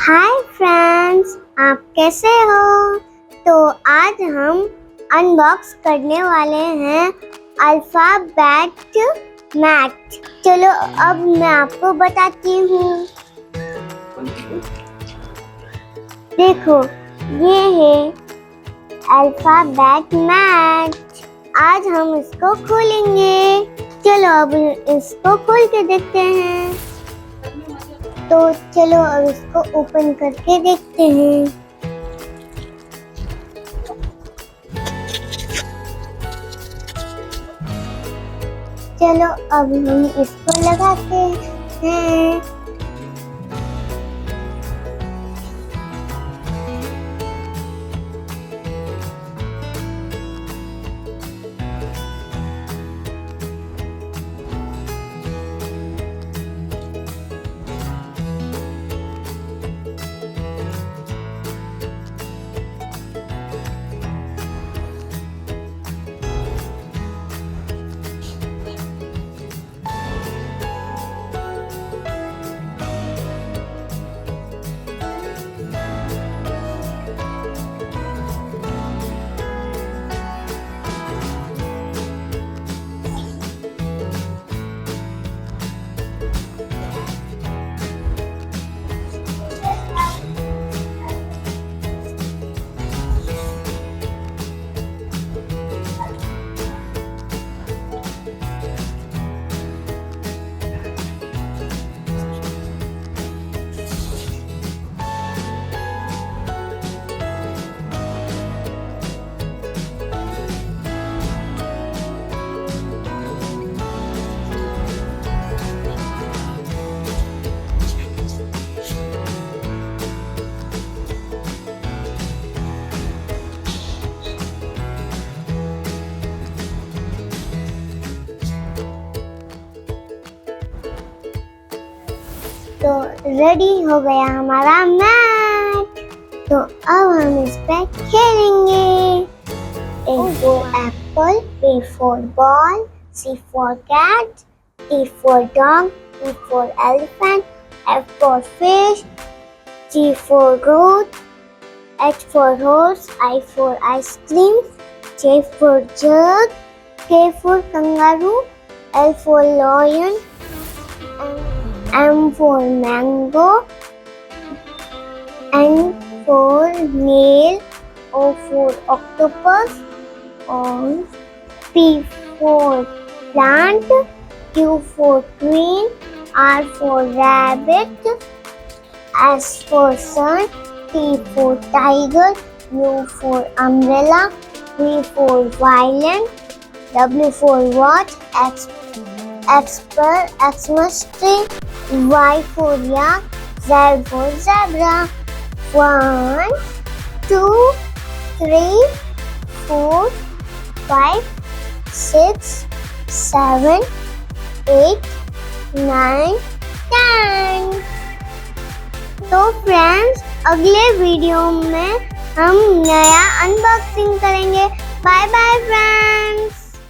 Hi friends, आप कैसे हो। तो आज हम अनबॉक्स करने वाले हैं अल्फाबेट मैथ। चलो अब मैं आपको बताती हूँ। देखो, ये है अल्फाबेट मैथ। आज हम इसको खोलेंगे। चलो अब इसको खोल के देखते हैं। तो चलो अब इसको ओपन करके देखते हैं। चलो अब हम इसको लगाते हैं। तो रेडी हो गया हमारा मैथ। तो अब हम इस पे खेलेंगे। A for apple, B for ball, C for cat, D for dog, E for elephant, F for fish, G for goat, H for horse, I for ice cream, J for jug, K for kangaroo, L for lion, M for mango, N for nail, O for octopus, P for plant, Q for queen, R for rabbit, S for sun, T for tiger, U for umbrella, V for violin, W for watch, X for Xmas tree, Y for yak, Z for zebra. 1, 2, 3, 4, 5, 6, 7, 8, 9, 10। तो friends, अगले video में हम नया unboxing करेंगे। Bye bye friends.